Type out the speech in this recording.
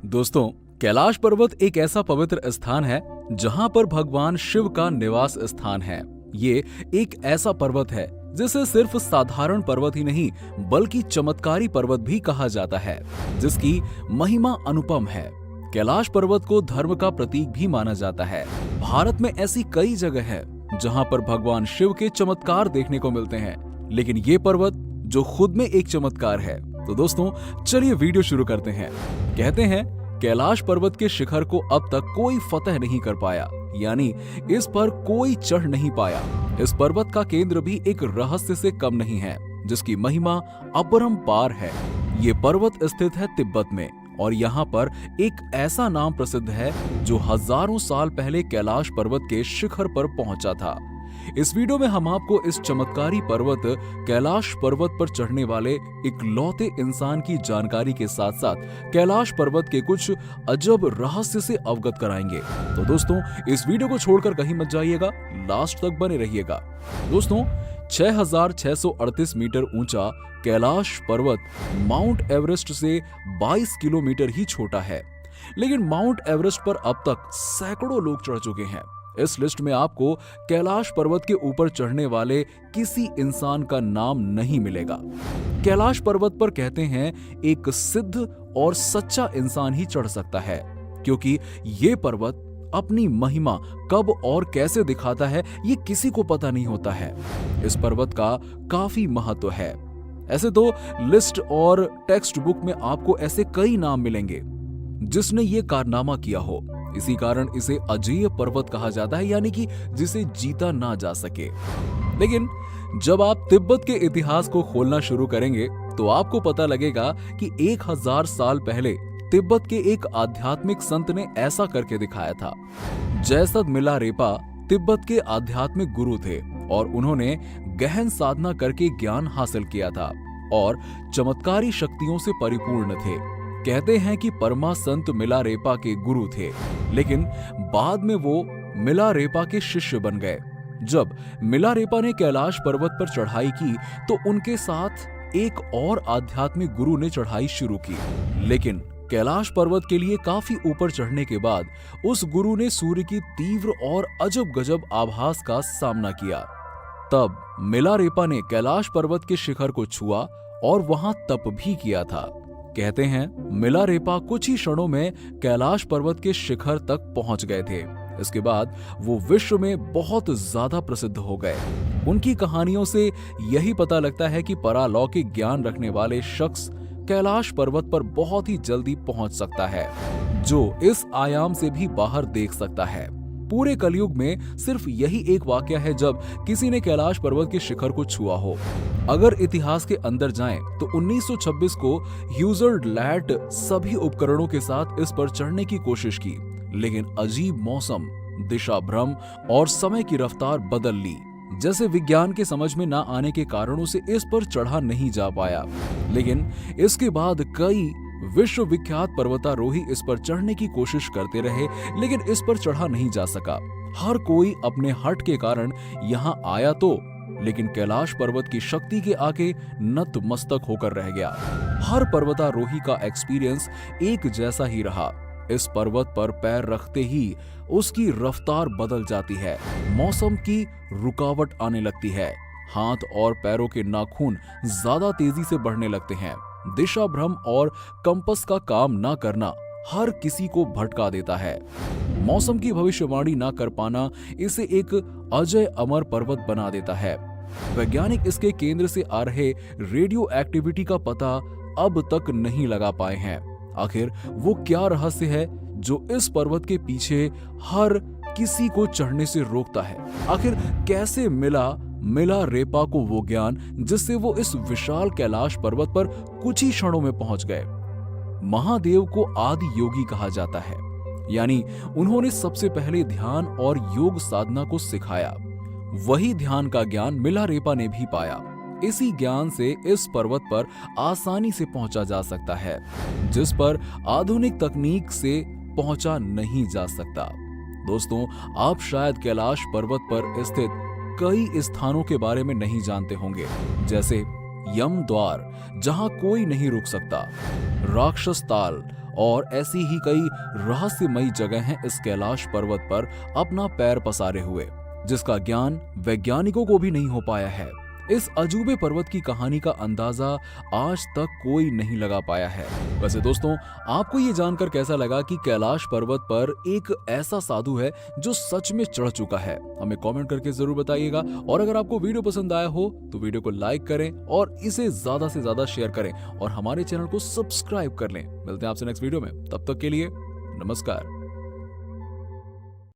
दोस्तों, कैलाश पर्वत एक ऐसा पवित्र स्थान है जहां पर भगवान शिव का निवास स्थान है। ये एक ऐसा पर्वत है जिसे सिर्फ साधारण पर्वत ही नहीं बल्कि चमत्कारी पर्वत भी कहा जाता है, जिसकी महिमा अनुपम है। कैलाश पर्वत को धर्म का प्रतीक भी माना जाता है। भारत में ऐसी कई जगह है जहां पर भगवान शिव के चमत्कार देखने को मिलते हैं, लेकिन ये पर्वत जो खुद में एक चमत्कार है। तो दोस्तों, चलिए वीडियो शुरू करते हैं। कहते हैं कैलाश पर्वत के शिखर को अब तक कोई फतह नहीं कर पाया, यानी इस पर कोई चढ़ नहीं पाया। इस पर्वत का केंद्र भी एक रहस्य से कम नहीं है, जिसकी महिमा अपरंपार है। ये पर्वत स्थित है तिब्बत में और यहाँ पर एक ऐसा नाम प्रसिद्ध है जो हजारों साल पहले कैलाश पर्वत के शिखर पर पहुंचा था। इस वीडियो में हम आपको इस चमत्कारी पर्वत कैलाश पर्वत पर चढ़ने वाले इकलौते इंसान की जानकारी के साथ साथ कैलाश पर्वत के कुछ अजब रहस्य से अवगत कराएंगे। तो दोस्तों, इस वीडियो को छोड़कर कहीं मत जाइएगा, लास्ट तक बने रहिएगा। दोस्तों, 6,638 मीटर ऊंचा कैलाश पर्वत माउंट एवरेस्ट से 22 किलोमीटर ही छोटा है, लेकिन माउंट एवरेस्ट पर अब तक सैकड़ों लोग चढ़ चुके हैं। इस लिस्ट में आपको कैलाश पर्वत के ऊपर चढ़ने वाले किसी इंसान का नाम नहीं मिलेगा। कैलाश पर्वत पर कहते हैं एक सिद्ध और सच्चा इंसान ही चढ़ सकता है, क्योंकि ये पर्वत अपनी महिमा कब और कैसे दिखाता है ये किसी को पता नहीं होता है। इस पर्वत का काफी महत्व है। ऐसे तो लिस्ट और टेक्स्ट बुक में आपको ऐसे कई नाम मिलेंगे जिसने ये कारनामा किया हो। इसी कारण इसे अजेय पर्वत कहा जाता है, यानी कि जिसे जीता ना जा सके। लेकिन जब आप तिब्बत के इतिहास को खोलना शुरू करेंगे तो आपको पता लगेगा कि 1000 साल पहले तिब्बत के एक आध्यात्मिक संत ने ऐसा करके दिखाया था। जैसद मिलारेपा तिब्बत के आध्यात्मिक गुरु थे और उन्होंने गहन साधना करके ज्ञान हासिल किया था और चमत्कारी शक्तियों से परिपूर्ण थे। कहते हैं कि परमा संत मिलारेपा के गुरु थे, लेकिन बाद में वो मिलारेपा के शिष्य बन गए। जब मिलारेपा ने कैलाश पर्वत पर चढ़ाई की तो उनके साथ एक और आध्यात्मिक गुरु ने चढ़ाई शुरू की, लेकिन कैलाश पर्वत के लिए काफी ऊपर चढ़ने के बाद उस गुरु ने सूर्य की तीव्र और अजब गजब आभास का सामना किया। तब मिलारेपा ने कैलाश पर्वत के शिखर को छुआ और वहां तप भी किया था। कहते हैं मिलारेपा कुछ ही क्षणों में कैलाश पर्वत के शिखर तक पहुंच गए थे। इसके बाद वो विश्व में बहुत ज्यादा प्रसिद्ध हो गए। उनकी कहानियों से यही पता लगता है कि परालौकिक ज्ञान रखने वाले शख्स कैलाश पर्वत पर बहुत ही जल्दी पहुंच सकता है, जो इस आयाम से भी बाहर देख सकता है। पूरे कलयुग में सिर्फ यही एक वाकया है जब किसी ने कैलाश पर्वत के शिखर को छुआ हो। अगर इतिहास के अंदर जाएं तो 1926 को ह्यूजर्ड लैट सभी उपकरणों के साथ इस पर चढ़ने की कोशिश की, लेकिन अजीब मौसम, दिशा भ्रम और समय की रफ्तार बदल ली जैसे विज्ञान के समझ में ना आने के कारणों से इस पर चढ़ा नहीं जा पाया। लेकिन इसके बाद कई विश्व विख्यात पर्वतारोही इस पर चढ़ने की कोशिश करते रहे, लेकिन इस पर चढ़ा नहीं जा सका। हर कोई अपने हट के कारण यहाँ आया तो, लेकिन कैलाश पर्वत की शक्ति के आगे नतमस्तक होकर रह गया। हर पर्वतारोही का एक्सपीरियंस एक जैसा ही रहा। इस पर्वत पर पैर रखते ही उसकी रफ्तार बदल जाती है, मौसम की रुकावट आने लगती है, हाथ और पैरों के नाखून ज्यादा तेजी से बढ़ने लगते हैं। दिशा भ्रम और कंपस का काम ना करना हर किसी को भटका देता है। मौसम की भविष्यवाणी ना कर पाना इसे एक अजय अमर पर्वत बना देता है। वैज्ञानिक इसके केंद्र से आ रहे रेडियो एक्टिविटी का पता अब तक नहीं लगा पाए हैं। आखिर वो क्या रहस्य है जो इस पर्वत के पीछे हर किसी को चढ़ने से रोकता है? आखिर कैसे मिलारेपा को वो ज्ञान जिससे वो इस विशाल कैलाश पर्वत पर कुछ ही क्षणों में पहुंच गए? महादेव को आदि योगी कहा जाता है, यानी उन्होंने सबसे पहले ध्यान और योग साधना को सिखाया। वही ध्यान का ज्ञान मिलारेपा ने भी पाया। इसी ज्ञान से इस पर्वत पर आसानी से पहुंचा जा सकता है, जिस पर आधुनिक तकनीक से पहुंचा नहीं जा सकता। दोस्तों, आप शायद कैलाश पर्वत पर स्थित कई स्थानों के बारे में नहीं जानते होंगे, जैसे यम द्वार जहां कोई नहीं रुक सकता, राक्षस ताल और ऐसी ही कई रहस्यमयी जगह हैं इस कैलाश पर्वत पर अपना पैर पसारे हुए, जिसका ज्ञान वैज्ञानिकों को भी नहीं हो पाया है। इस अजूबे पर्वत की कहानी का अंदाजा आज तक कोई नहीं लगा पाया है। वैसे दोस्तों, आपको ये जानकर कैसा लगा कि कैलाश पर्वत पर एक ऐसा साधु है जो सच में चढ़ चुका है? हमें कमेंट करके जरूर बताइएगा। और अगर आपको वीडियो पसंद आया हो तो वीडियो को लाइक करें और इसे ज्यादा से ज्यादा शेयर करें और हमारे चैनल को सब्सक्राइब कर लें। मिलते हैं आपसे नेक्स्ट वीडियो में, तब तक के लिए नमस्कार।